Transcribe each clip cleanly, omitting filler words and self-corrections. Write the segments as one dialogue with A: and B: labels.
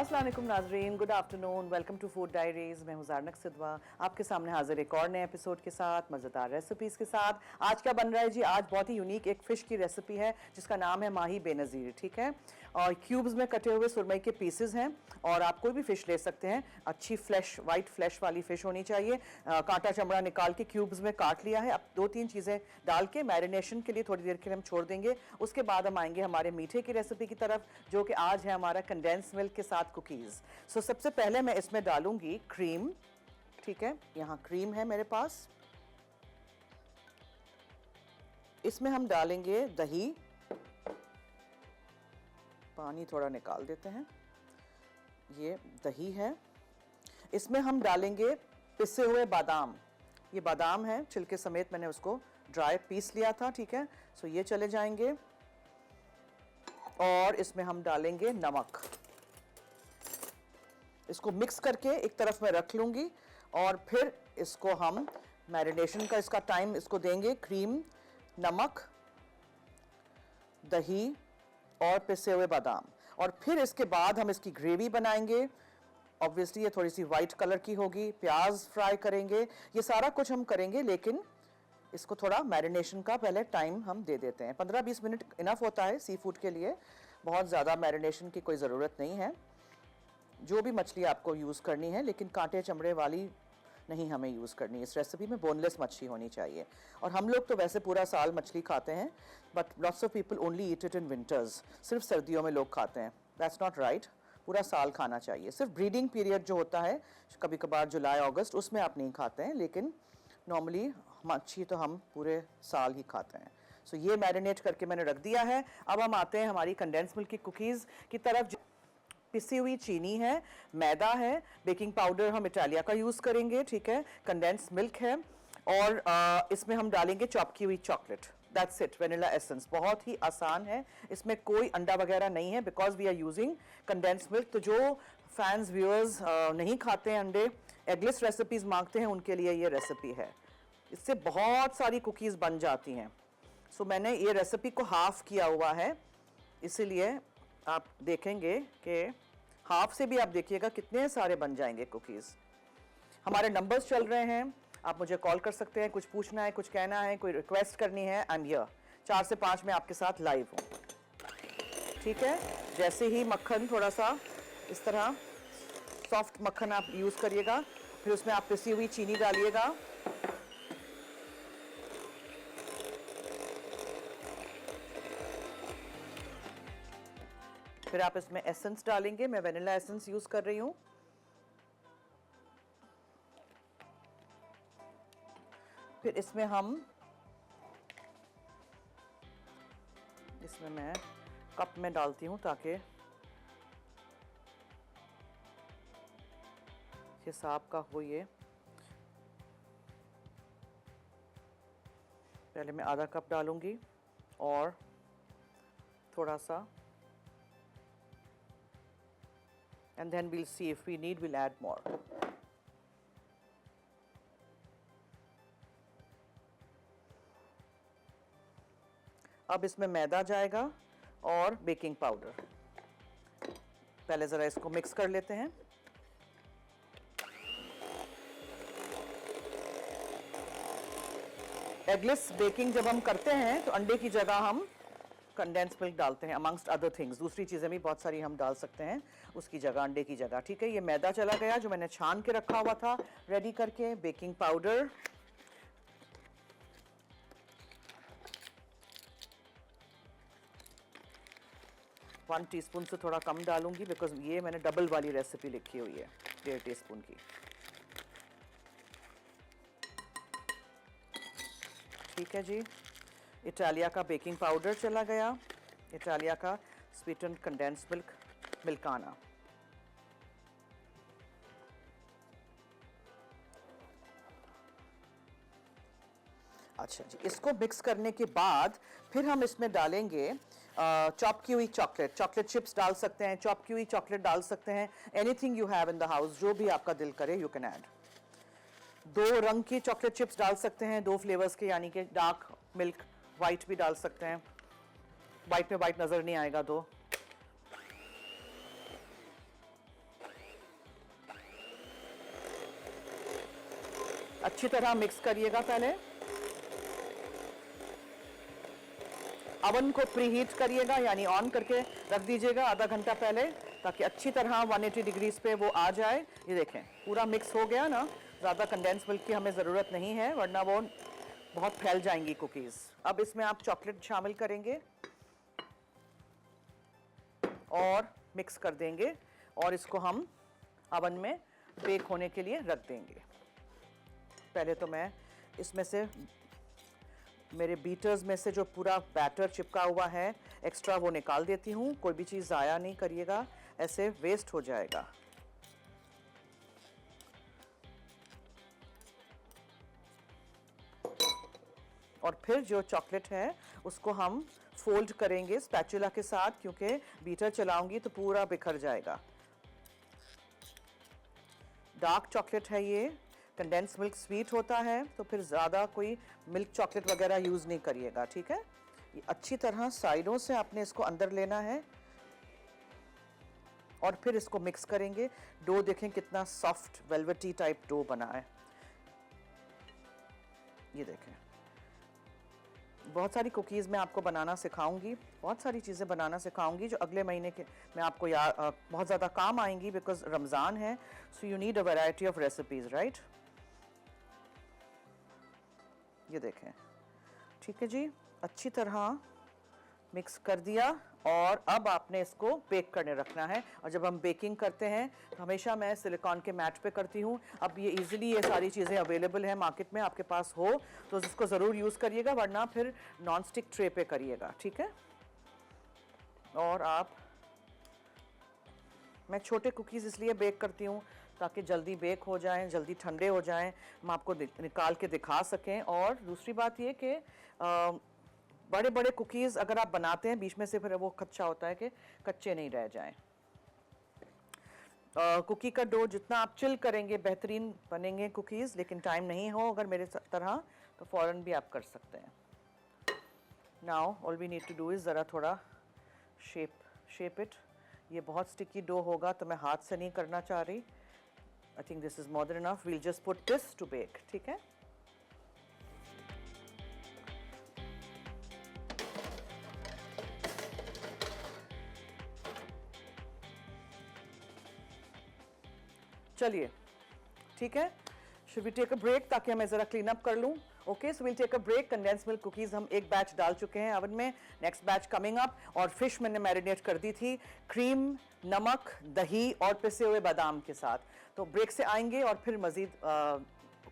A: अस्सलाम वालेकुम नाजरीन, good afternoon, welcome to food diaries. मैं हूं ज़ारनक सिद्वा, आपके सामने हाजिर एक और नए एपिसोड के साथ, मज़ेदार रेसिपीज़ के साथ। आज क्या बन रहा है जी? आज बहुत ही यूनिक एक फ़िश की रेसिपी है जिसका नाम है माही बेनज़ीर। ठीक है, और क्यूब्स में कटे हुए सुरमई के पीसेस हैं और आप कोई भी फ़िश ले सकते हैं। अच्छी फ्लैश, वाइट फ्लैश वाली फ़िश होनी चाहिए। कांटा चमड़ा निकाल के क्यूब्स में काट लिया है। अब 2-3 चीज़ें डाल के मैरिनेशन के लिए थोड़ी देर के लिए हम छोड़ देंगे। उसके बाद हम आएंगे हमारे मीठे की रेसिपी की तरफ, जो कि आज है हमारा कंडेंस मिल्क के साथ कुकीज़। सो सबसे पहले मैं इसमें डालूंगी क्रीम। ठीक है, यहाँ क्रीम है मेरे पास। इसमें हम डालेंगे दही। पानी थोड़ा निकाल देते हैं। ये दही है। इसमें हम डालेंगे पिसे हुए बादाम। ये बादाम है, छिलके समेत मैंने उसको ड्राई पीस लिया था। ठीक है, सो ये चले जाएंगे। और इसमें हम डालेंगे नमक। इसको मिक्स करके एक तरफ में रख लूंगी और फिर इसको हम मैरिनेशन का इसका टाइम इसको देंगे। क्रीम, नमक, दही और पिसे हुए बादाम। और फिर इसके बाद हम इसकी ग्रेवी बनाएंगे। ऑब्वियसली ये थोड़ी सी वाइट कलर की होगी। प्याज फ्राई करेंगे, ये सारा कुछ हम करेंगे, लेकिन इसको थोड़ा मैरिनेशन का पहले टाइम हम दे देते हैं। 15-20 मिनट इनफ होता है सी फूड के लिए, बहुत ज़्यादा मैरिनेशन की कोई ज़रूरत नहीं है। जो भी मछली आपको यूज़ करनी है, लेकिन कांटे चमड़े वाली नहीं हमें यूज़ करनी। इस रेसिपी में बोनलेस मछली होनी चाहिए। और हम लोग तो वैसे पूरा साल मछली खाते हैं, but lots of people only eat it in winters. सिर्फ सर्दियों में लोग खाते हैं। दैट्स नॉट राइट, पूरा साल खाना चाहिए। सिर्फ ब्रीडिंग पीरियड जो होता है कभी कभार जुलाई अगस्त, उसमें आप नहीं खाते हैं, लेकिन नॉर्मली मच्छी तो हम पूरे साल ही खाते हैं। सो ये मैरिनेट करके मैंने रख दिया है। अब हम आते हैं हमारी कंडेंस मिल्क की कुकीज़ की तरफ। पिसी हुई चीनी है, मैदा है, बेकिंग पाउडर हम इटालिया का यूज़ करेंगे। ठीक है, कंडेंस मिल्क है और इसमें हम डालेंगे चॉप की हुई chocolate. That's it, vanilla essence. बहुत ही आसान है, इसमें कोई अंडा वगैरह नहीं है, because we are using condense milk. तो जो फैंस व्यूअर्स नहीं खाते हैं अंडे, एगलेस रेसिपीज़ मांगते हैं, उनके लिए ये रेसिपी है। इससे बहुत सारी कुकीज़ बन जाती हैं। सो मैंने ये रेसिपी को हाफ़ किया हुआ है, इसीलिए आप देखेंगे कि हाफ से भी आप देखिएगा कितने सारे बन जाएंगे कुकीज़। हमारे नंबर्स चल रहे हैं, आप मुझे कॉल कर सकते हैं। कुछ पूछना है, कुछ कहना है, कोई रिक्वेस्ट करनी है, आई एम हियर। 4 से 5 में आपके साथ लाइव हूँ। ठीक है, जैसे ही मक्खन थोड़ा सा इस तरह सॉफ्ट मक्खन आप यूज़ करिएगा, फिर उसमें आप पिसी हुई चीनी डालिएगा। फिर आप इसमें एसेंस डालेंगे। मैं वेनिला एसेंस यूज़ कर रही हूँ। फिर इसमें मैं कप में डालती हूँ ताकि हिसाब का हो। ये पहले मैं आधा कप डालूंगी और थोड़ा सा, and then we'll see if we need, we'll add more. अब इसमें मैदा जाएगा और बेकिंग पाउडर। पहले ज़रा इसको मिक्स कर लेते हैं। एगलेस बेकिंग जब हम करते हैं तो अंडे की जगह हम कंडेंस मिल्क डालते हैं, अमंगस्ट अदर थिंग्स। दूसरी चीज़ें भी बहुत सारी हम डाल सकते हैं उसकी जगह, अंडे की जगह। ठीक है, ये मैदा चला गया जो मैंने छान के रखा हुआ था रेडी करके। बेकिंग पाउडर, वन टीस्पून से थोड़ा कम डालूंगी, बिकॉज ये मैंने डबल वाली रेसिपी लिखी हुई है, 1.5 टीस्पून की। ठीक है जी, इटालिया का बेकिंग पाउडर चला गया, इटालिया का स्वीटेंड कंडेंस मिल्क, मिल्काना। अच्छा जी, इसको मिक्स करने के बाद फिर हम इसमें डालेंगे चॉप की हुई चॉकलेट। चॉकलेट चिप्स डाल सकते हैं, चॉप की हुई चॉकलेट डाल सकते हैं, anything you have in the house, जो भी आपका दिल करे यू कैन ऐड। 2 रंग की चॉकलेट चिप्स डाल सकते हैं, 2 फ्लेवर्स के, यानी कि डार्क मिल्क, वाइट भी डाल सकते हैं। वाइट में वाइट नज़र नहीं आएगा तो। अच्छी तरह मिक्स करिएगा। पहले अवन को प्रीहीट करिएगा, यानी ऑन करके रख दीजिएगा आधा घंटा पहले, ताकि अच्छी तरह 180 डिग्रीज पे वो आ जाए। ये देखें पूरा मिक्स हो गया ना। ज़्यादा कंडेंस मिल्क की हमें ज़रूरत नहीं है, वरना वो बहुत फैल जाएंगी कुकीज़। अब इसमें आप चॉकलेट शामिल करेंगे और मिक्स कर देंगे, और इसको हम अवन में बेक होने के लिए रख देंगे। पहले तो मैं इसमें से, मेरे बीटर्स में से जो पूरा बैटर चिपका हुआ है एक्स्ट्रा, वो निकाल देती हूँ। कोई भी चीज़ ज़ाया नहीं करिएगा, ऐसे वेस्ट हो जाएगा। और फिर जो चॉकलेट है उसको हम फोल्ड करेंगे स्पैचुला के साथ, क्योंकि बीटर चलाऊंगी तो पूरा बिखर जाएगा। डार्क चॉकलेट है ये, कंडेंस मिल्क स्वीट होता है, तो फिर ज़्यादा कोई मिल्क चॉकलेट वगैरह यूज़ नहीं करिएगा, ठीक है। ये अच्छी तरह साइडों से आपने इसको अंदर लेना है और फिर इसको मिक्स करेंगे। डो देखें कितना सॉफ्ट वेलवेटी टाइप डो बना है। ये देखें, बहुत सारी कुकीज़ मैं आपको बनाना सिखाऊंगी, बहुत सारी चीज़ें बनाना सिखाऊंगी जो अगले महीने के मैं आपको बहुत ज़्यादा काम आएंगी, बिकॉज रमज़ान है, so you need a variety of recipes, right. ये देखें, ठीक है जी, अच्छी तरह मिक्स कर दिया, और अब आपने इसको बेक करने रखना है। और जब हम बेकिंग करते हैं तो हमेशा मैं सिलिकॉन के मैट पे करती हूँ। अब ये इजीली ये सारी चीज़ें अवेलेबल हैं मार्केट में, आपके पास हो तो इसको ज़रूर यूज़ करिएगा, वरना फिर नॉन स्टिक ट्रे पे करिएगा, ठीक है। और आप, मैं छोटे कुकीज़ इसलिए बेक करती हूँ ताकि जल्दी बेक हो जाएं, जल्दी ठंडे हो जाएं, हम आपको निकाल के दिखा सकें। और दूसरी बात ये कि बड़े बड़े कुकीज़ अगर आप बनाते हैं बीच में से फिर वो कच्चा होता है कि कच्चे नहीं रह जाएं। कुकी का डो जितना आप चिल करेंगे बेहतरीन बनेंगे कुकीज़, लेकिन टाइम नहीं हो अगर मेरे तरह तो फ़ौरन भी आप कर सकते हैं। Now all we need to do is ज़रा थोड़ा शेप इट। ये बहुत स्टिकी डो होगा तो मैं हाथ से नहीं करना चाह रही। I think this is more than enough. We'll just put this to bake, ठीक है। चलिए, ठीक है, should we take a break ताकि मैं ज़रा क्लीन अप कर लूँ। Okay, so will take a break. Condense milk cookies हम एक बैच डाल चुके हैं ओवन में, नेक्स्ट बैच कमिंग अप। और फिश मैंने मैरिनेट कर दी थी क्रीम, नमक, दही और पिसे हुए बादाम के साथ। तो ब्रेक से आएंगे और फिर मज़ीद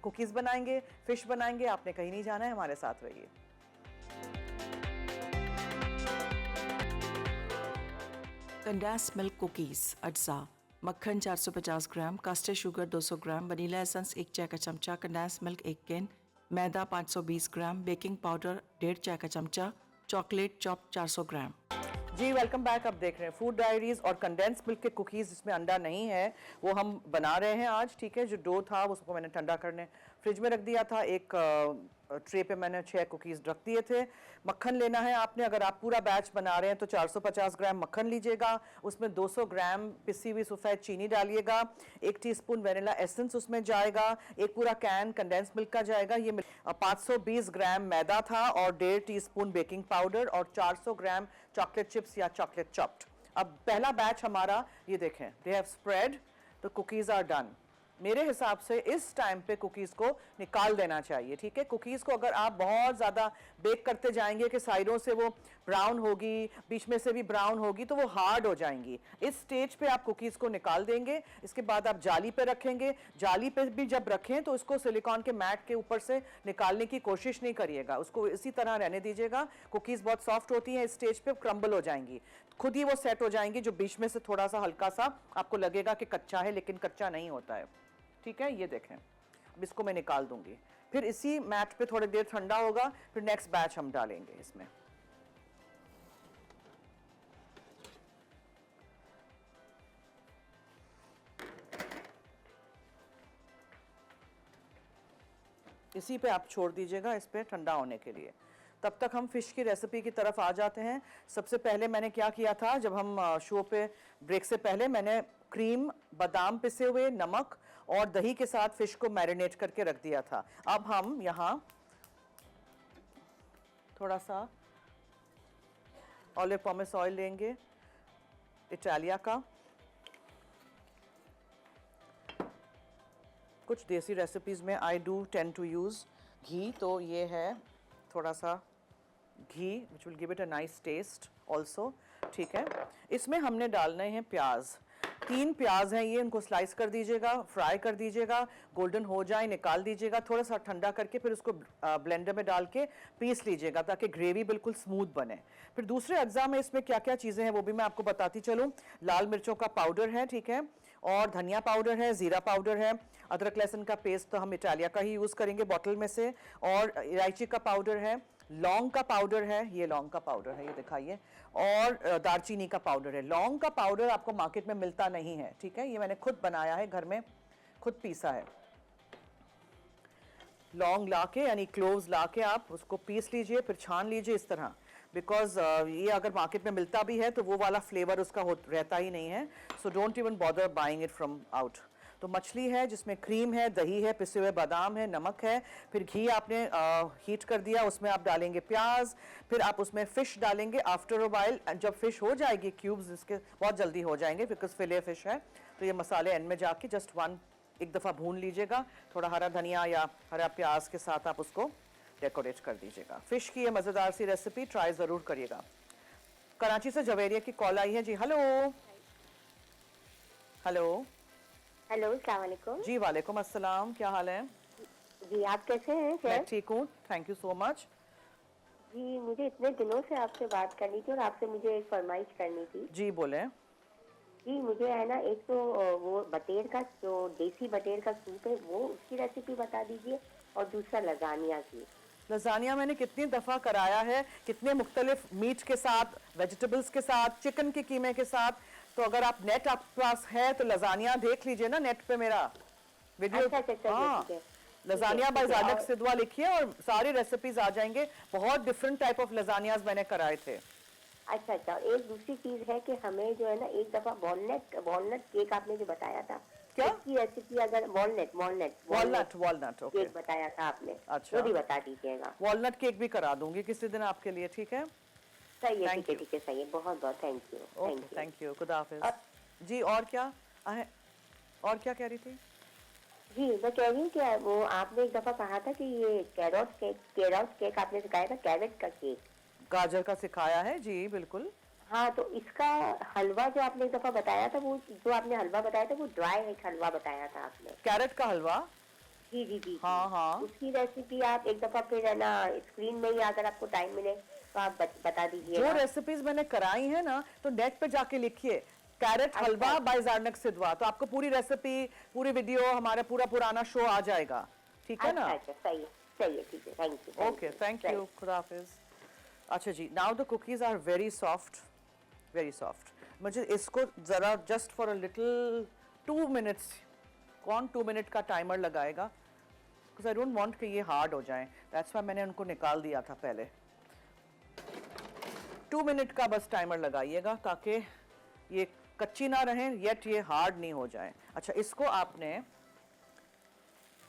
A: कुकीज़ बनाएंगे, फिश बनाएंगे। आपने कहीं नहीं जाना है, हमारे साथ रहिए।
B: कंडेंस मिल्क कुकीज़ अज्जा: मक्खन 450 ग्राम, कास्टर शुगर 200 ग्राम, वनीला एसेंस 1 चाय का चमचा, condense milk 1 can, maida 520 gram, baking powder 1.5 चाय का चमचा, चॉकलेट चॉप 400 ग्राम।
A: जी वेलकम बैक। आप देख रहे हैं फूड डायरीज और कंडेंस मिल्क के कुकीज़ जिसमें अंडा नहीं है वो हम बना रहे हैं आज, ठीक है। जो डो था उसको मैंने ठंडा करने फ्रिज में रख दिया था। एक ट्रे पे मैंने 6 कुकीज़ रख दिए थे। मक्खन लेना है आपने, अगर आप पूरा बैच बना रहे हैं तो 450 ग्राम मक्खन लीजिएगा, उसमें 200 ग्राम पिसी हुई सफ़ेद चीनी डालिएगा, 1 टीस्पून वेनिला एसेंस उसमें जाएगा, एक पूरा कैन कंडेंस मिल्क का जाएगा। ये 520 ग्राम मैदा था और 1.5 टीस्पून बेकिंग पाउडर और 400 ग्राम चॉकलेट चिप्स या चॉकलेट चॉप्ड। अब पहला बैच हमारा, ये देखें, they have spread, the cookies are done. मेरे हिसाब से इस टाइम पे कुकीज़ को निकाल देना चाहिए, ठीक है। कुकीज़ को अगर आप बहुत ज़्यादा बेक करते जाएंगे कि साइडों से वो ब्राउन होगी, बीच में से भी ब्राउन होगी, तो वो हार्ड हो जाएंगी। इस स्टेज पे आप कुकीज़ को निकाल देंगे। इसके बाद आप जाली पे रखेंगे। जाली पे भी जब रखें तो उसको सिलिकॉन के मैट के ऊपर से निकालने की कोशिश नहीं करिएगा, उसको इसी तरह रहने दीजिएगा। कुकीज़ बहुत सॉफ्ट होती हैं, इस स्टेज पे क्रम्बल हो जाएंगी, खुद ही वो सेट हो जाएंगी। जो बीच में से थोड़ा सा हल्का सा आपको लगेगा कि कच्चा है, लेकिन कच्चा नहीं होता है, ठीक है। ये देखें, अब इसको मैं निकाल दूंगी, फिर इसी मैट पे थोड़ी देर ठंडा होगा, फिर नेक्स्ट बैच हम डालेंगे इसमें। इसी पे आप छोड़ दीजिएगा, इस पे ठंडा होने के लिए। तब तक हम फिश की रेसिपी की तरफ आ जाते हैं। सबसे पहले मैंने क्या किया था, जब हम शो पे ब्रेक से पहले मैंने क्रीम, बादाम पिसे हुए, नमक और दही के साथ फिश को मैरिनेट करके रख दिया था। अब हम यहाँ थोड़ा सा ऑलिव पॉमेस ऑयल लेंगे इटालिया का। कुछ देसी रेसिपीज़ में I do tend to use ghee, तो ये है थोड़ा सा ghee which will give it a nice taste also. ठीक है, इसमें हमने डालने हैं प्याज। 3 प्याज हैं ये, इनको स्लाइस कर दीजिएगा, फ्राई कर दीजिएगा, गोल्डन हो जाए निकाल दीजिएगा, थोड़ा सा ठंडा करके फिर उसको ब्लेंडर में डाल के पीस लीजिएगा ताकि ग्रेवी बिल्कुल स्मूथ बने। फिर दूसरे अज्जा में इसमें क्या क्या चीज़ें हैं वो भी मैं आपको बताती चलूँ। लाल मिर्चों का पाउडर है, ठीक है, और धनिया पाउडर है, ज़ीरा पाउडर है, अदरक लहसुन का पेस्ट तो हम इटालिया का ही यूज़ करेंगे बॉटल में से, और इलायची का पाउडर है, लौंग का पाउडर है, ये लौंग का पाउडर है, ये दिखाइए, और दालचीनी का पाउडर है। लौंग का पाउडर आपको मार्केट में मिलता नहीं है, ठीक है, ये मैंने खुद बनाया है घर में, खुद पीसा है। लौंग लाके यानी क्लोव्स लाके आप उसको पीस लीजिए, फिर छान लीजिए इस तरह, बिकॉज ये अगर मार्केट में मिलता भी है तो वो वाला फ्लेवर उसका रहता ही नहीं है। So don't even bother buying it from out. तो मछली है जिसमें क्रीम है, दही है, पिसे हुए बादाम है, नमक है, फिर घी आपने हीट कर दिया, उसमें आप डालेंगे प्याज, फिर आप उसमें फ़िश डालेंगे आफ्टर अ वाइल। जब फ़िश हो जाएगी क्यूब्स, इसके बहुत जल्दी हो जाएंगे बिकॉज फिले फ़िश है, तो ये मसाले एंड में जाके जस्ट एक दफ़ा भून लीजिएगा, थोड़ा हरा धनिया या हरा प्याज के साथ आप उसको डेकोरेट कर दीजिएगा। फ़िश की ये मज़ेदार सी रेसिपी ट्राई ज़रूर करिएगा। कराची से जवेरिया की कॉल आई है जी। हेलो हेलो
C: हेलो, अस्सलाम वालेकुम।
A: जी वालेकुम अस्सलाम, क्या हाल है?
C: जी, आप कैसे हैं
A: मैं
C: सर?
A: ठीक हूँ, थैंक यू सो मच।
C: जी, मुझे इतने दिनों से आपसे बात करनी थी और आपसे मुझे एक फरमाइश करनी थी।
A: जी बोले।
C: जी, मुझे है ना, एक तो वो बटेर का, जो देसी बटेर का सूप है, वो उसकी रेसिपी बता दीजिए, और दूसरा लजानिया की।
A: लजानिया मैंने कितनी दफ़ा कराया है, कितने मुख्तलिफ मीट के साथ, वेजिटेबल्स के साथ, चिकन के कीमे के साथ। तो अगर आप नेट आपके पास है तो लजानिया देख लीजिए ना नेट पे मेरा वीडियो।
C: अच्छा अच्छा, चलिए,
A: हाँ,
C: ठीक है।
A: लजानिया बाय
C: ठीक है,
A: ज़ादक
C: और
A: सिद्वा लिखिए और सारी रेसिपीज आ जाएंगे। बहुत डिफरेंट टाइप ऑफ लजानियाज मैंने कराए थे।
C: अच्छा अच्छा, एक दूसरी चीज है कि हमें जो है ना, एक दफा वॉलनट वॉलनट केक आपने जो बताया था,
A: क्या?
C: उसकी रेसिपी, अगर walnut walnut
A: walnut walnut okay,
C: cake बताया था आपने,
A: अच्छा।
C: वो भी बता दीजिएगा।
A: वॉलनट केक भी करा दूंगी किसी दिन आपके लिए, ठीक है?
C: सही है,
A: Thank
C: ठीक है,
A: you.
C: ठीक है, सही है, बहुत बहुत thank you,
A: okay,
C: thank you.
A: Thank you, खुदा हाफिज।
C: और-
A: जी और क्या है, और क्या कह रही थी?
C: जी, मैं कह रही हूँ कि वो आपने एक दफा कहा था कि ये कैरट केक आपने सिखाया था, कैरेट का केक।
A: गाजर का सिखाया है जी, बिल्कुल।
C: हाँ, तो इसका हलवा जो आपने एक दफा बताया था, वो जो आपने हलवा बताया था, वो ड्राई एक हलवा बताया था आपने।
A: कैरेट का हलवा,
C: जी जी जी
A: हाँ
C: जी।
A: हाँ।
C: उसकी रेसिपी आप एक दफा फिर है ना, स्क्रीन में ही अगर आपको टाइम मिले तो आप बता
A: जो
C: दीजिएगा।
A: रेसिपीज मैंने कराई है ना, तो नेट पे जाके लिखिए कैरेट
C: अच्छा,
A: हलवा बाय ज़ारनक सिद्वा, तो आपको पूरी रेसिपी, पूरी वीडियो, हमारा पूरा पुराना शो आ जाएगा, ठीक है
C: अच्छा
A: ना?
C: अच्छा, सही है, सही है, ठीक है, thank you.
A: Okay, thank you, खुदा हाफिज। अच्छा जी, now the cookies are very soft, very soft. मुझे इसको ज़रा just for a little 2 minutes, कौन 2 मिनट का टाइमर लगाएगा? बिकॉज आई डोंट वांट कि ये हार्ड हो जाए, दैट्स व्हाई मैंने उनको निकाल दिया था पहले। 2 मिनट का बस टाइमर लगाइएगा ताकि ये कच्ची ना रहें, येट ये हार्ड नहीं हो जाए। अच्छा, इसको आपने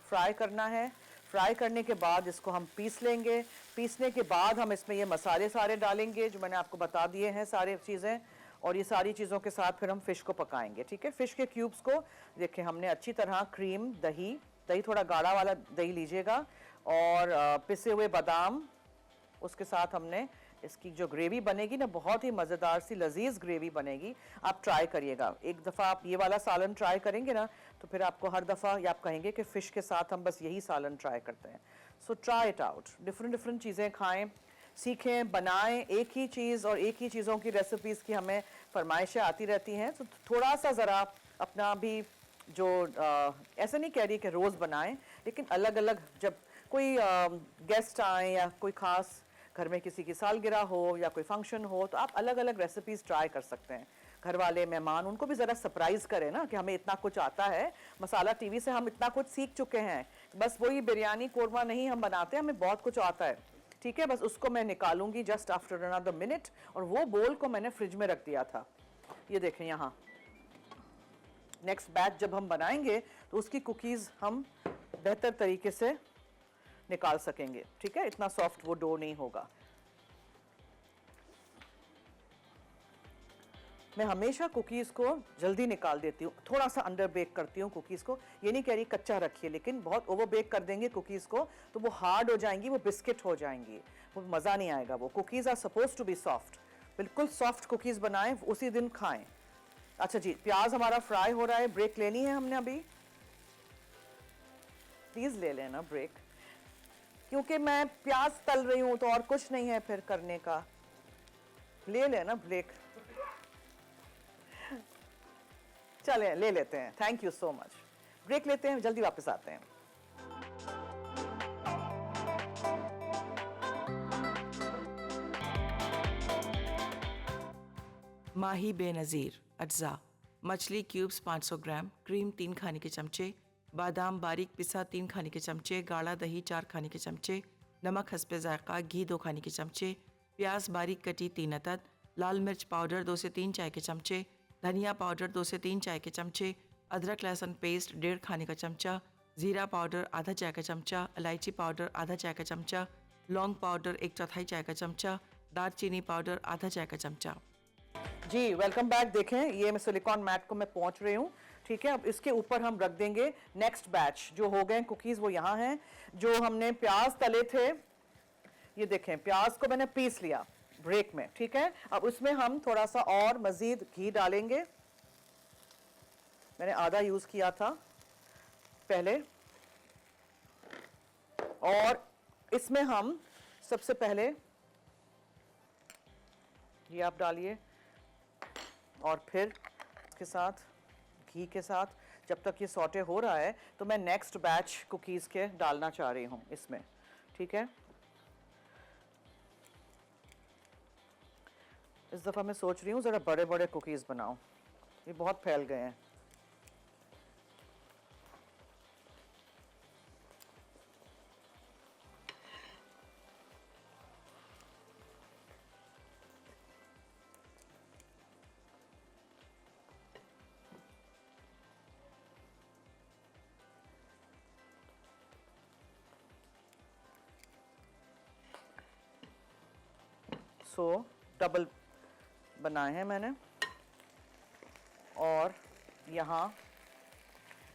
A: फ्राई करना है। फ्राई करने के बाद इसको हम पीस लेंगे। पीसने के बाद हम इसमें ये मसाले सारे डालेंगे जो मैंने आपको बता दिए हैं, सारे चीज़ें, और ये सारी चीज़ों के साथ फिर हम फ़िश को पकाएंगे, ठीक है? फ़िश के क्यूब्स को देखिए हमने अच्छी तरह क्रीम, दही, दही थोड़ा गाढ़ा वाला दही लीजिएगा, और पिसे हुए बादाम, उसके साथ हमने इसकी जो ग्रेवी बनेगी ना, बहुत ही मज़ेदार सी लजीज ग्रेवी बनेगी। आप ट्राई करिएगा, एक दफ़ा आप ये वाला सालन ट्राई करेंगे ना, तो फिर आपको हर दफ़ा ये आप कहेंगे कि फ़िश के साथ हम बस यही सालन ट्राई करते हैं। So try it out, different different चीज़ें खाएं, सीखें, बनाएं। एक ही चीज़ और एक ही चीज़ों की रेसिपीज़ की हमें फरमाइशें आती रहती हैं, तो थोड़ा सा ज़रा अपना भी जो ऐसे नहीं कह रही कि रोज़ बनाएं, लेकिन अलग अलग, जब कोई गेस्ट आए या कोई ख़ास घर में किसी की सालगिरह हो या कोई फंक्शन हो, तो आप अलग अलग रेसिपीज़ ट्राई कर सकते हैं। घर वाले मेहमान, उनको भी ज़रा सरप्राइज़ करें ना कि हमें इतना कुछ आता है, मसाला टीवी से हम इतना कुछ सीख चुके हैं, बस वही बिरयानी कोरमा नहीं हम बनाते, हमें बहुत कुछ आता है, ठीक है? बस उसको मैं निकालूंगी जस्ट आफ्टर अनदर मिनट, और वो बोल को मैंने फ्रिज में रख दिया था, ये देखें यहाँ, नेक्स्ट बैच जब हम बनाएंगे तो उसकी कुकीज़ हम बेहतर तरीके से निकाल सकेंगे, ठीक है? इतना सॉफ्ट वो डो नहीं होगा। मैं हमेशा कुकीज़ को जल्दी निकाल देती हूँ, थोड़ा सा अंडर बेक करती हूँ कुकीज़ को। ये नहीं कह रही कच्चा रखिए, लेकिन बहुत ओवर बेक कर देंगे कुकीज़ को तो वो हार्ड हो जाएंगी, वो बिस्किट हो जाएंगी, वो मज़ा नहीं आएगा। वो cookies are suppose to be soft, बिल्कुल सॉफ्ट कुकीज़ बनाएं, उसी दिन खाएं। अच्छा जी, प्याज हमारा फ्राई हो रहा है, ब्रेक लेनी है हमने अभी। प्लीज़ ले लेना ब्रेक, क्योंकि मैं प्याज तल रही हूँ तो और कुछ नहीं है फिर करने का। ले लेना ब्रेक। चले ले लेते हैं, thank you so much. Break लेते हैं, जल्दी वापस आते हैं।
B: माही बेनज़ीर अज्जा, मछली क्यूब्स 500 ग्राम, क्रीम 3 खाने के चमचे, बादाम बारीक पिसा 3 खाने के चमचे, गाढ़ा दही 4 खाने के चमचे, नमक हस्बे जायका, घी 2 खाने के चमचे, प्याज बारीक कटी 3 अदद, लाल मिर्च पाउडर 2 से 3 चाय के चमचे, धनिया पाउडर 2 से 3 चाय के चमचे, अदरक लहसुन पेस्ट 1.5 खाने का चमचा, जीरा पाउडर आधा चाय का चमचा, इलायची पाउडर आधा चाय का चमचा, लौंग पाउडर 1/4 चाय का चमचा, दालचीनी पाउडर आधा चाय का चमचा।
A: जी वेलकम बैक। देखें ये मैं सिलिकॉन मैट को मैं पहुंच रही हूँ, ठीक है? अब इसके ऊपर हम रख देंगे नेक्स्ट बैच जो हो गए कुकीज़, वो यहाँ हैं। जो हमने प्याज तले थे, ये देखें प्याज को मैंने पीस लिया ब्रेक में, ठीक है? अब उसमें हम थोड़ा सा और मज़ीद घी डालेंगे। मैंने आधा यूज़ किया था पहले। और इसमें हम सबसे पहले ये आप डालिए, और फिर इसके साथ घी के साथ जब तक ये सौटे हो रहा है तो मैं नेक्स्ट बैच कुकीज़ के डालना चाह रही हूँ इसमें, ठीक है? इस दफ़ा मैं सोच रही हूँ ज़रा बड़े बड़े कुकीज़ बनाऊँ, ये बहुत फैल गए हैं। सो डबल बनाए हैं मैंने, और यहाँ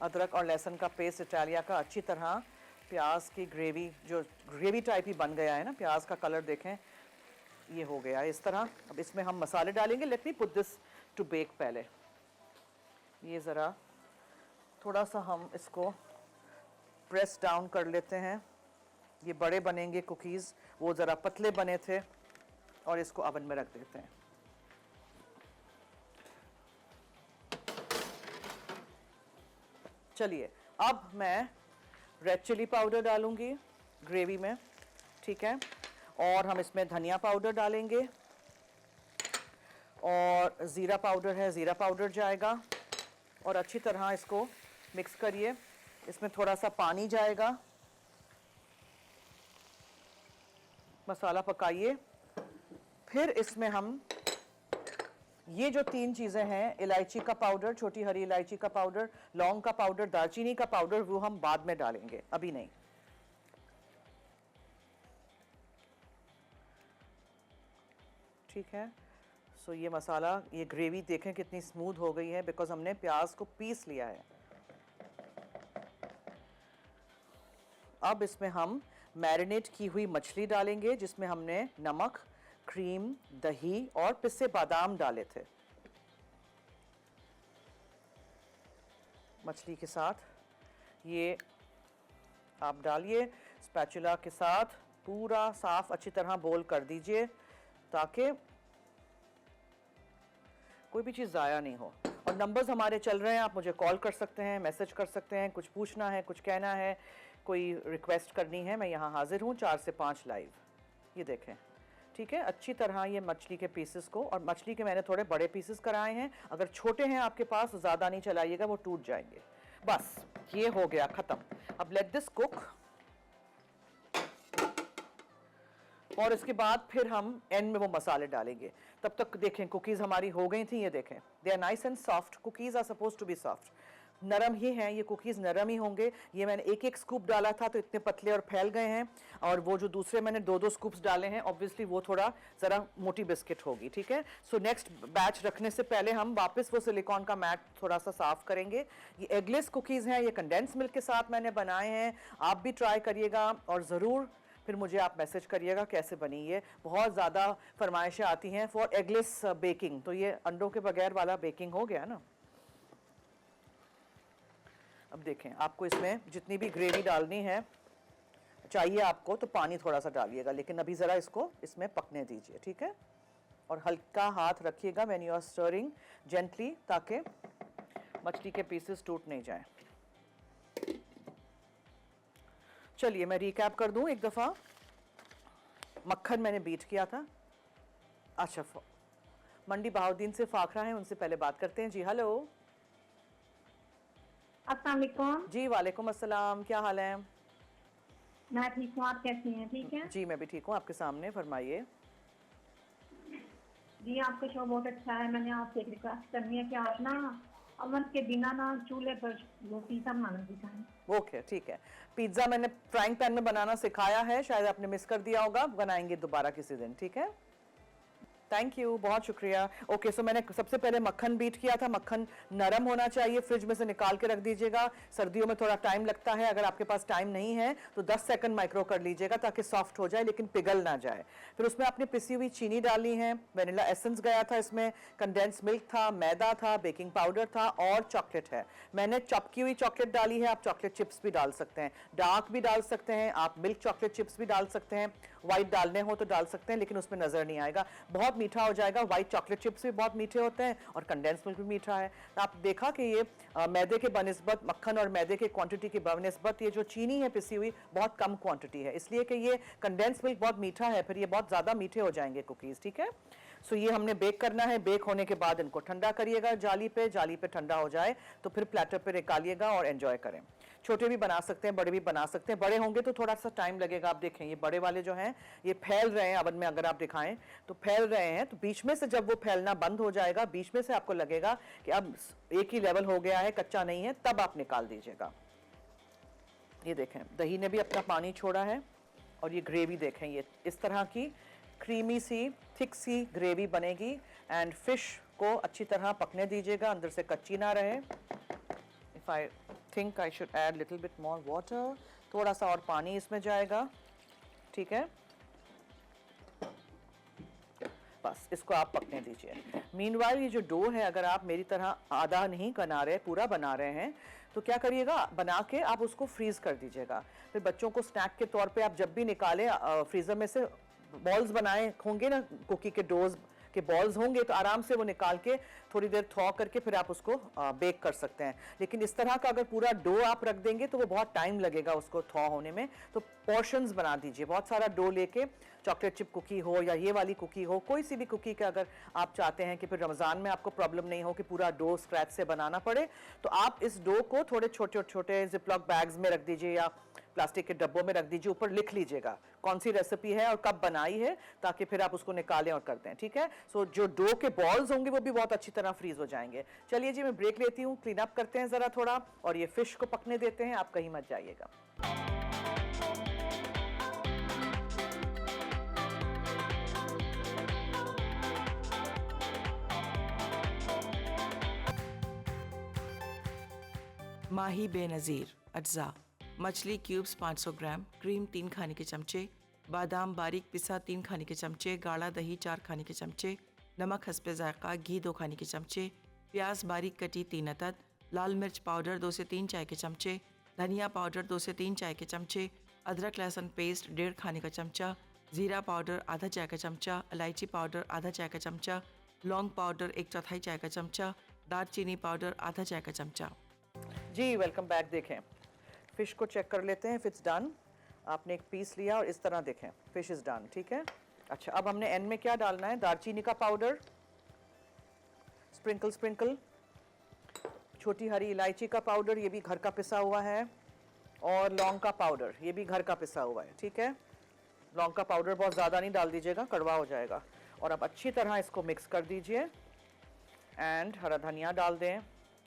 A: अदरक और लहसुन का पेस्ट इटालिया का अच्छी तरह प्याज की ग्रेवी, जो ग्रेवी टाइप ही बन गया है ना, प्याज का कलर देखें ये हो गया है इस तरह। अब इसमें हम मसाले डालेंगे। Let me put this to bake. पहले ये ज़रा थोड़ा सा हम इसको प्रेस डाउन कर लेते हैं। ये बड़े बनेंगे कुकीज़, वो ज़रा पतले बने थे, और इसको ओवन में रख देते हैं। चलिए अब मैं रेड चिली पाउडर डालूंगी ग्रेवी में, ठीक है? और हम इसमें धनिया पाउडर डालेंगे, और ज़ीरा पाउडर है, ज़ीरा पाउडर जाएगा, और अच्छी तरह इसको मिक्स करिए। इसमें थोड़ा सा पानी जाएगा, मसाला पकाइए। फिर इसमें हम ये जो 3 चीज़ें हैं, इलायची का पाउडर, छोटी हरी इलायची का पाउडर, लौंग का पाउडर, दालचीनी का पाउडर, वो हम बाद में डालेंगे, अभी नहीं। ठीक है? सो ये मसाला, ये ग्रेवी देखें कितनी स्मूथ हो गई है, बिकॉज हमने प्याज को पीस लिया है। अब इसमें हम मैरिनेट की हुई मछली डालेंगे, जिसमें हमने नमक, क्रीम, दही और पिसे बादाम डाले थे। मछली के साथ ये आप डालिए, स्पैचुला के साथ पूरा साफ अच्छी तरह बोल कर दीजिए, ताकि कोई भी चीज़ ज़ाया नहीं हो। और नंबर्स हमारे चल रहे हैं, आप मुझे कॉल कर सकते हैं, मैसेज कर सकते हैं, कुछ पूछना है, कुछ कहना है, कोई रिक्वेस्ट करनी है, मैं यहाँ हाजिर हूँ 4 से 5 लाइव। ये देखें, ठीक है? अच्छी तरह ये मछली के पीसेस को, और मछली के मैंने थोड़े बड़े पीसेस कराए हैं, अगर छोटे हैं आपके पास तो ज़्यादा नहीं चलाइएगा, वो टूट जाएंगे। बस ये हो गया ख़त्म। अब लेट दिस कुक। और इसके बाद फिर हम एंड में वो मसाले डालेंगे। तब तक देखें कुकीज़ हमारी हो गई थी, ये देखें they are nice and soft. Cookies are suppose to be soft, नरम ही हैं ये कुकीज़, नरम ही होंगे। ये मैंने एक एक स्कूप डाला था तो इतने पतले और फैल गए हैं, और वो जो दूसरे मैंने दो दो स्कूप्स डाले हैं ऑब्वियसली वो थोड़ा ज़रा मोटी बिस्किट होगी, ठीक है। सो नेक्स्ट बैच रखने से पहले हम वापस वो सिलिकॉन का मैट थोड़ा सा साफ़ करेंगे। ये एगलेस कुकीज़ हैं, ये कंडेंस मिल्क के साथ मैंने बनाए हैं, आप भी ट्राई करिएगा और ज़रूर फिर मुझे आप मैसेज करिएगा कैसे बनी। ये बहुत ज़्यादा फरमाइशें आती हैं फॉर एगलेस बेकिंग, तो ये अंडों के बगैर वाला बेकिंग हो गया ना। अब देखें आपको इसमें जितनी भी ग्रेवी डालनी है चाहिए आपको तो पानी थोड़ा सा डालिएगा, लेकिन अभी ज़रा इसको इसमें पकने दीजिए, ठीक है। और हल्का हाथ रखिएगा when you are stirring gently, ताकि मछली के पीसेस टूट नहीं जाएं। चलिए मैं रिकैप कर दूं एक दफ़ा। मक्खन मैंने बीट किया था। अच्छा, मंडी बहाउद्दीन से फाखरा हैं, उनसे पहले बात करते हैं। जी हेलो।
D: अस्सलाम वालेकुम।
A: जी वालेकुम अस्सलाम, क्या हाल है?
D: मैं ठीक हूँ, आप कैसी हैं? ठीक है
A: जी मैं भी ठीक हूँ, आपके सामने फरमाइए।
D: जी, आपका शो बहुत अच्छा है। मैंने आपसे एक रिक्वेस्ट करनी है कि आप ना अवन के बिना ना चूल्हे पर वो पिज़्ज़ा बनाना सिखाएं।
A: ओके ठीक है। पिज्ज़ा मैंने फ्राइंग पैन में बनाना सिखाया है, शायद आपने मिस कर दिया होगा, बनाएंगे दोबारा किसी दिन, ठीक है। थैंक यू, बहुत शुक्रिया। ओके सो मैंने सबसे पहले मक्खन बीट किया था। मक्खन नरम होना चाहिए, फ्रिज में से निकाल के रख दीजिएगा। सर्दियों में थोड़ा टाइम लगता है, अगर आपके पास टाइम नहीं है तो 10 सेकंड माइक्रो कर लीजिएगा ताकि सॉफ्ट हो जाए लेकिन पिघल ना जाए। फिर उसमें आपने पिसी हुई चीनी डाली है, वेनिला एसेंस गया था इसमें, कंडेंस मिल्क था, मैदा था, बेकिंग पाउडर था और चॉकलेट है। मैंने चॉप की हुई चॉकलेट डाली है, आप चॉकलेट चिप्स भी डाल सकते हैं, डार्क भी डाल सकते हैं, आप मिल्क चॉकलेट चिप्स भी डाल सकते हैं, व्हाइट डालने हो तो डाल सकते हैं लेकिन उसमें नजर नहीं आएगा, बहुत मीठा हो जाएगा। व्हाइट चॉकलेट चिप्स भी बहुत मीठे होते हैं और कंडेंस मिल्क भी मीठा है। तो आप देखा कि ये मैदे के बनिस्बत, मक्खन और मैदे के क्वांटिटी की बनिस्बत ये जो चीनी है पिसी हुई बहुत कम क्वांटिटी है, इसलिए कि ये कंडेंस मिल्क बहुत मीठा है, फिर ये बहुत ज़्यादा मीठे हो जाएंगे कुकीज़, ठीक है। सो ये हमने बेक करना है। बेक होने के बाद इनको ठंडा करिएगा जाली पे ठंडा हो जाए तो फिर प्लेटर पे निकालिएगा और एंजॉय करें। छोटे भी बना सकते हैं, बड़े भी बना सकते हैं। बड़े होंगे तो थोड़ा सा टाइम लगेगा। आप देखें ये बड़े वाले जो हैं ये फैल रहे हैं ओवन में, अगर आप दिखाएं तो फैल रहे हैं, तो बीच में से जब वो फैलना बंद हो जाएगा, बीच में से आपको लगेगा कि अब एक ही लेवल हो गया है, कच्चा नहीं है, तब आप निकाल दीजिएगा। ये देखें दही ने भी अपना पानी छोड़ा है और ये ग्रेवी देखें, ये इस तरह की क्रीमी सी थिक सी ग्रेवी बनेगी। एंड फिश को अच्छी तरह पकने दीजिएगा, अंदर से कच्ची ना रहे। If I think I should add little bit more water, थोड़ा सा और पानी इसमें जाएगा, ठीक है। बस इसको आप पकने दीजिए। मीनवाइल ये जो डो है, अगर आप मेरी तरह आधा नहीं बना रहे, पूरा बना रहे हैं, तो क्या करिएगा, बना के आप उसको फ्रीज कर दीजिएगा। फिर बच्चों को स्नैक के तौर पे आप जब भी निकालें फ्रीजर में से, बॉल्स बनाए होंगे ना, कुकी के डोज के बॉल्स होंगे, तो आराम से वो निकाल के थोड़ी देर थॉ करके फिर आप उसको बेक कर सकते हैं। लेकिन इस तरह का अगर पूरा डो आप रख देंगे तो वो बहुत टाइम लगेगा उसको थॉ होने में। तो पोर्शंस बना दीजिए, बहुत सारा डो लेके, चॉकलेट चिप कुकी हो या ये वाली कुकी हो, कोई सी भी कुकी का अगर आप चाहते हैं कि फिर रमज़ान में आपको प्रॉब्लम नहीं हो कि पूरा डो स्क्रैच से बनाना पड़े, तो आप इस डो को थोड़े छोटे छोटे जिपलॉक बैग्स में रख दीजिए या प्लास्टिक के डब्बों में रख दीजिए। ऊपर लिख लीजिएगा कौन सी रेसिपी है और कब बनाई है, ताकि फिर आप उसको निकालें और कर दें, ठीक है। सो जो डो के बॉल्स होंगे वो भी बहुत अच्छी तरह फ्रीज हो जाएंगे। चलिए जी मैं ब्रेक लेती हूँ, क्लीन अप करते हैं ज़रा थोड़ा और ये फिश को पकने देते हैं, आप कहीं मत जाइएगा।
B: माही बेनज़ीर अज्जा, मछली क्यूब्स 500 ग्राम, क्रीम 3 खाने के चमचे, बादाम बारीक पिसा 3 खाने के चमचे, गाढ़ा दही 4 खाने के चमचे, नमक हस्बे जायका, घी 2 खाने के चमचे, प्याज बारीक कटी 3 अदद, लाल मिर्च पाउडर 2 से 3 चाय के चमचे, धनिया पाउडर 2 से 3 चाय के चमचे, अदरक लहसुन पेस्ट 1.5 खाने का चमचा, ज़ीरा पाउडर आधा चाय का चमचा, इलायची पाउडर आधा चाय का चमचा, लौंग पाउडर 1/4 चाय का चमचा, दालचीनी पाउडर आधा चाय का चमचा।
A: जी वेलकम बैक। देखें फिश को चेक कर लेते हैं, इट्स डन। आपने एक पीस लिया और इस तरह देखें फिश इज डन, ठीक है। अच्छा अब हमने एंड में क्या डालना है, दालचीनी का पाउडर, स्प्रिंकल, छोटी हरी इलायची का पाउडर, ये भी घर का पिसा हुआ है, और लौंग का पाउडर, ये भी घर का पिसा हुआ है, ठीक है। लौंग का पाउडर बहुत ज़्यादा नहीं डाल दीजिएगा, कड़वा हो जाएगा। और अब अच्छी तरह इसको मिक्स कर दीजिए एंड हरा धनिया डाल दें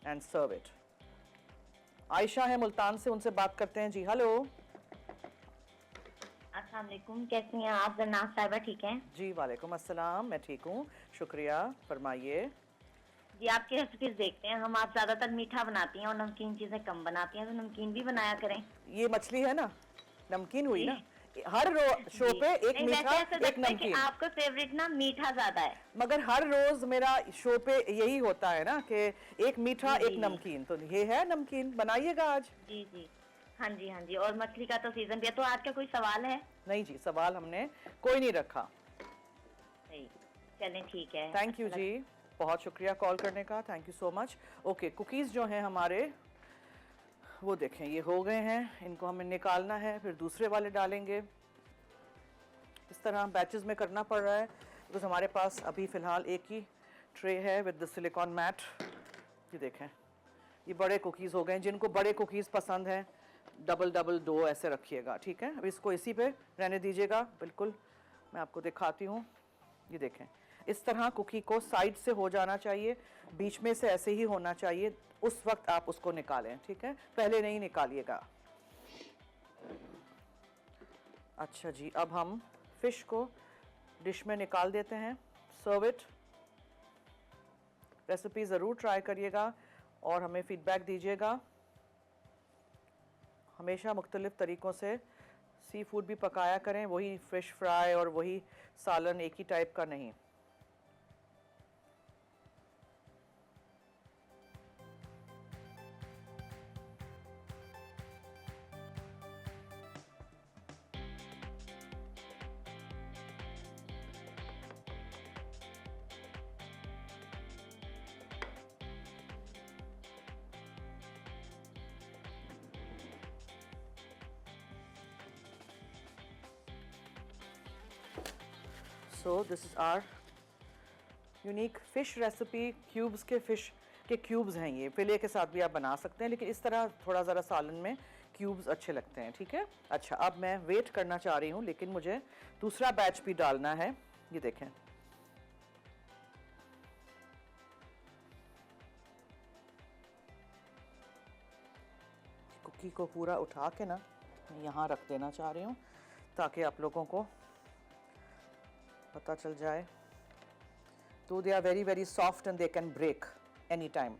A: एंड सर्व इट। आयशा है मुल्तान से, उनसे बात करते हैं जी। हेलो
E: अस्सलाम वालेकुम, कैसी हैं आप जन्नात साहिबा? ठीक हैं
A: जी, वालेकुम अस्सलाम, मैं ठीक हूँ, शुक्रिया, फरमाइए।
E: जी। आपकी रेसिपीज देखते हैं हम। आप ज्यादातर मीठा बनाती हैं और नमकीन चीजें कम बनाती हैं, तो नमकीन भी बनाया करें।
A: ये मछली है ना, नमकीन हुई
E: जी।
A: ना, हर शो
E: जी।
A: पे एक
E: नहीं,
A: मीठा
E: वैसे ऐसा
A: एक
E: लगता है कि
A: नमकीन।
E: आपका फेवरेट ना मीठा ज्यादा है।
A: मगर हर रोज मेरा शो पे यही होता है ना कि एक मीठा
E: जी,
A: एक
E: जी।
A: नमकीन, तो ये है नमकीन, बनाइएगा आज।
E: जी जी, हाँ जी हाँ जी। और मछली का तो सीजन भी है। तो आज का कोई सवाल है?
A: नहीं जी, सवाल हमने कोई नहीं रखा।
E: नहीं, चलें ठीक है।
A: थैंक यू जी, बहुत शुक्रिया कॉल करने का, thank you so much. Okay, cookies जो हैं हमारे वो देखें ये हो गए हैं, इनको हमें निकालना है, फिर दूसरे वाले डालेंगे। इस तरह बैचेस में करना पड़ रहा है बिकॉज हमारे पास अभी फ़िलहाल एक ही ट्रे है विद द सिलिकॉन मैट। ये देखें, ये बड़े कुकीज़ हो गए। जिनको बड़े कुकीज़ पसंद हैं डबल डबल दो ऐसे रखिएगा, ठीक है। अब इसको इसी पे रहने दीजिएगा, बिल्कुल मैं आपको दिखाती हूँ। ये देखें, इस तरह कुकी को साइड से हो जाना चाहिए, बीच में से ऐसे ही होना चाहिए, उस वक्त आप उसको निकालें, ठीक है, पहले नहीं निकालिएगा। अच्छा जी, अब हम फिश को डिश में निकाल देते हैं, सर्व इट। रेसिपी ज़रूर ट्राई करिएगा और हमें फीडबैक दीजिएगा। हमेशा मुख्तलिफ तरीक़ों से सी फूड भी पकाया करें, वही फ़िश फ्राई और वही सालन एक ही टाइप का नहीं। So this is our unique fish recipe. Cubes के फ़िश के क्यूब्स हैं ये, फिले के साथ भी आप बना सकते हैं, लेकिन इस तरह थोड़ा ज़रा सालन में क्यूब्स अच्छे लगते हैं, ठीक है। अच्छा, अब मैं वेट करना चाह रही हूँ, लेकिन मुझे दूसरा बैच भी डालना है। ये देखें, कुकी को पूरा उठा के ना मैं यहाँ रख देना चाह रही हूँ ताकि आप लोगों को पता चल जाए। तो they are very very soft and they can break any time,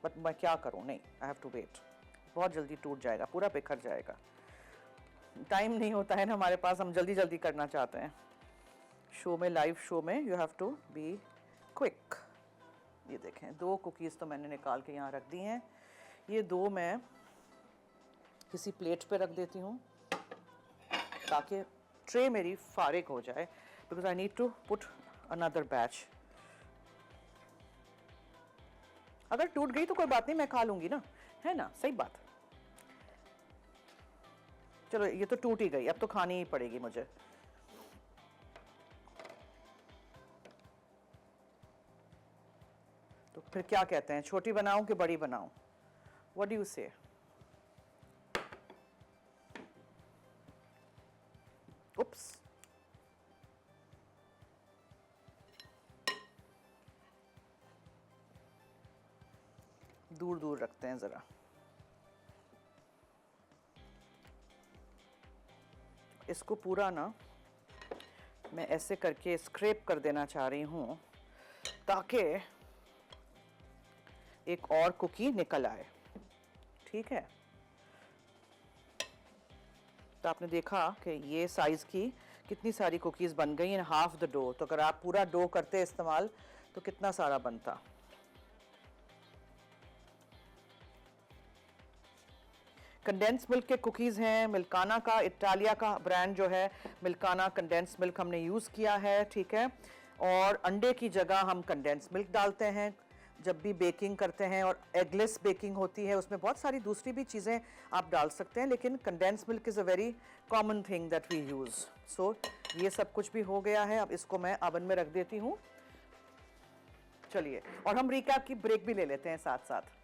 A: but मैं क्या करूँ, नहीं, आई हैव टू वेट। बहुत जल्दी टूट जाएगा, पूरा बिखर जाएगा। टाइम नहीं होता है ना हमारे पास, हम जल्दी जल्दी करना चाहते हैं। शो में, लाइव शो में you have to be quick. ये देखें, दो कुकीज़ तो मैंने निकाल के यहाँ रख दी हैं। ये दो मैं किसी प्लेट पे रख देती हूँ ताकि ट्रे मेरी फारिग हो जाए, because I need to put another batch. अगर टूट गई तो कोई बात नहीं, मैं खा लूंगी ना, है ना, सही बात। चलो, ये तो टूट ही गई, अब तो खानी ही पड़ेगी मुझे। तो फिर क्या कहते हैं, छोटी बनाऊं कि बड़ी बनाऊं? व्हाट डू यू से? उप्स, दूर दूर रखते हैं ज़रा। इसको पूरा ना मैं ऐसे करके स्क्रैप कर देना चाह रही हूँ ताकि एक और कुकी निकल आए, ठीक है। तो आपने देखा कि ये साइज़ की कितनी सारी कुकीज़ बन गई इन हाफ द डो। तो अगर आप पूरा डो करते इस्तेमाल तो कितना सारा बनता। कंडेंस मिल्क के कुकीज़ हैं, मिल्काना का, इटालिया का ब्रांड जो है, मिल्काना कंडेंस मिल्क हमने यूज़ किया है, ठीक है। और अंडे की जगह हम कंडेंस मिल्क डालते हैं जब भी बेकिंग करते हैं, और एगलेस बेकिंग होती है, उसमें बहुत सारी दूसरी भी चीज़ें आप डाल सकते हैं, लेकिन condense milk is a very common thing that we use. So ये सब कुछ भी हो गया है, अब इसको मैं ओवन में रख देती हूँ। चलिए, और हम रिकैप की ब्रेक भी ले लेते हैं साथ साथ।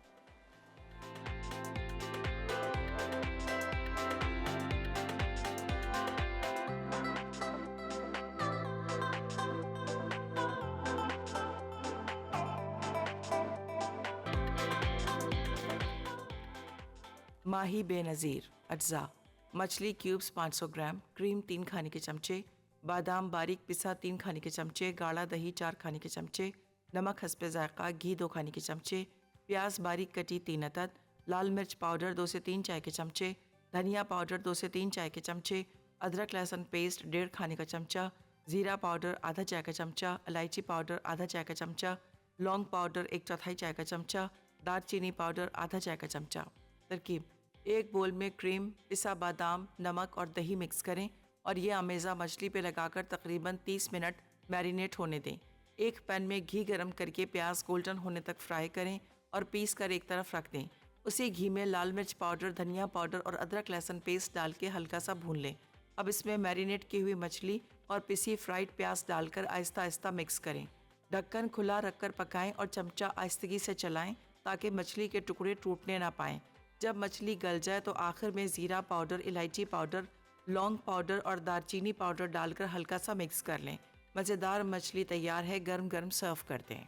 B: माही बेनज़ीर अज्जा, मछली क्यूब्स 500 ग्राम, क्रीम 3 खाने के चमचे, बादाम बारीक पिसा 3 खाने के चमचे, गाढ़ा दही 4 खाने के चमचे, नमक हस्बे जायका, घी 2 खाने के चमचे, प्याज बारीक कटी 3 अदद, लाल मिर्च पाउडर 2 से 3 चाय के चमचे, धनिया पाउडर 2 से 3 चाय के चमचे, अदरक लहसुन पेस्ट 1.5 खाने का चमचा, जीरा पाउडर आधा चाय का चमचा, इलायची पाउडर आधा चाय का चमचा, लौंग पाउडर 1/4 चाय का चमचा, दालचीनी पाउडर आधा चाय का चमचा। तरकीब: एक बोल में क्रीम, पिसा बादाम, नमक और दही मिक्स करें और ये अमेज़ा मछली पे लगाकर तकरीबन 30 मिनट मैरिनेट होने दें। एक पैन में घी गरम करके प्याज गोल्डन होने तक फ्राई करें और पीस कर एक तरफ रख दें। उसी घी में लाल मिर्च पाउडर, धनिया पाउडर और अदरक लहसुन पेस्ट डाल के हल्का सा भून लें। अब इसमें मैरिनेट की हुई मछली और पिसी फ्राइड प्याज डालकर आहिस्ता आहिस्ता मिक्स करें। ढक्कन खुला रखकर पकाएं और चमचा आहिस्तगी से चलाएं ताकि मछली के टुकड़े टूटने ना पाएं। जब मछली गल जाए तो आखिर में ज़ीरा पाउडर, इलायची पाउडर, लौंग पाउडर और दालचीनी पाउडर डालकर हल्का सा मिक्स कर लें। मज़ेदार मछली तैयार है, गर्म गर्म सर्व कर दें।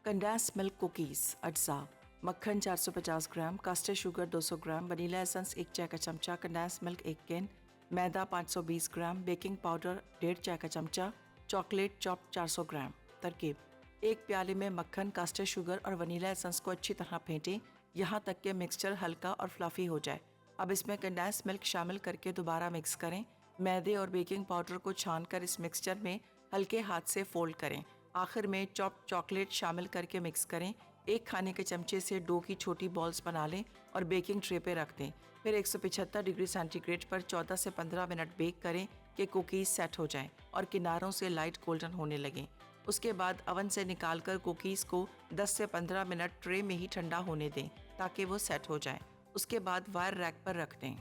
B: कंडेंस मिल्क कुकीज़ अज्जा, मक्खन 450 ग्राम, कास्टर शुगर 200 ग्राम, वनीला एसेंस 1 चाय का चमचा, condense milk 1 can, maida 520 gram, baking powder 1.5 चाय का चमचा, चॉकलेट चॉप 400 ग्राम। तरकीब: एक प्याले में मक्खन, कास्टर शुगर और वनीला एसेंस को अच्छी तरह फेंटें यहाँ तक कि मिक्सचर हल्का और फ्लफी हो जाए। अब इसमें कंडेंस मिल्क शामिल करके दोबारा मिक्स करें। मैदे और बेकिंग पाउडर को छानकर इस मिक्सचर में हल्के हाथ से फोल्ड करें। आखिर में चॉप चॉकलेट शामिल करके मिक्स करें। एक खाने के चमचे से डो की छोटी बॉल्स बना लें और बेकिंग ट्रे पे रख दें। फिर 175 डिग्री सेंटीग्रेड पर 14 से 15 मिनट बेक करें कि कुकीज़ सेट हो जाएं और किनारों से लाइट गोल्डन होने लगें। उसके बाद अवन से निकालकर कुकीज़ को 10 से 15 मिनट ट्रे में ही ठंडा होने दें ताकि वो सेट हो जाए। उसके बाद वायर रैक पर रख दें।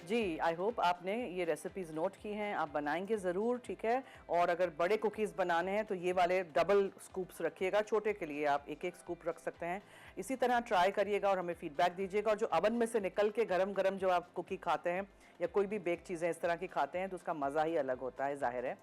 A: जी, आई होप आपने ये रेसिपीज़ नोट की हैं, आप बनाएंगे ज़रूर, ठीक है। और अगर बड़े कुकीज़ बनाने हैं तो ये वाले डबल स्कूप्स रखिएगा, छोटे के लिए आप एक एक स्कूप रख सकते हैं। इसी तरह ट्राई करिएगा और हमें फीडबैक दीजिएगा। और जो अवन में से निकल के गरम गरम जो आप कुकी खाते हैं या कोई भी बेक चीज़ें इस तरह की खाते हैं तो उसका मज़ा ही अलग होता है, ज़ाहिर है।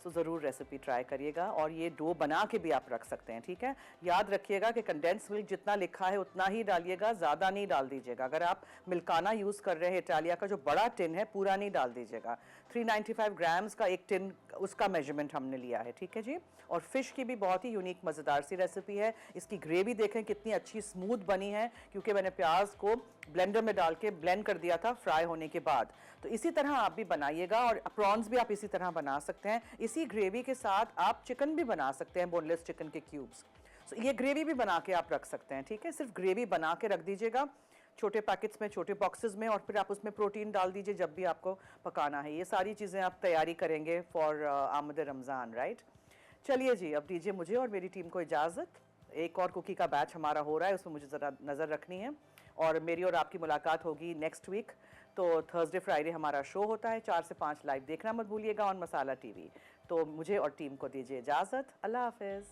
A: सो ज़रूर रेसिपी ट्राई करिएगा और ये डो बना के भी आप रख सकते हैं, ठीक है। याद रखिएगा कि कंडेंस मिल्क जितना लिखा है उतना ही डालिएगा, ज़्यादा नहीं डाल दीजिएगा। अगर आप मिल्काना यूज़ कर रहे हैं इटालिया का जो बड़ा टिन है, पूरा नहीं डाल दीजिएगा। 395 ग्राम्स का एक टिन, उसका मेजरमेंट हमने लिया है, ठीक है जी। और फ़िश की भी बहुत ही यूनिक मज़ेदार सी रेसिपी है। इसकी ग्रेवी देखें कितनी अच्छी स्मूथ बनी है, क्योंकि मैंने प्याज को ब्लेंडर में डाल के ब्लेंड कर दिया था फ्राई होने के बाद। तो इसी तरह आप भी बनाइएगा और प्रॉन्स भी आप इसी तरह बना सकते हैं। इसी ग्रेवी के साथ आप चिकन भी बना सकते हैं, बोनलेस चिकन के क्यूब्स। तो ये ग्रेवी भी बना के आप रख सकते हैं, ठीक है। सिर्फ ग्रेवी बना के रख दीजिएगा छोटे पैकेट्स में, छोटे बॉक्सेस में, और फिर आप उसमें प्रोटीन डाल दीजिए जब भी आपको पकाना है। ये सारी चीज़ें आप तैयारी करेंगे फॉर आमद रमज़ान, राइट। चलिए जी, अब दीजिए मुझे और मेरी टीम को इजाज़त। एक और कुकी का बैच हमारा हो रहा है, उसमें मुझे ज़रा नज़र रखनी है। और मेरी और आपकी मुलाकात होगी नेक्स्ट वीक। तो थर्सडे फ्राइडे हमारा शो होता है 4 से 5 लाइव देखना मत भूलिएगा ऑन मसाला टीवी। तो मुझे और टीम को दीजिए इजाज़त। अल्लाह हाफ़िज़।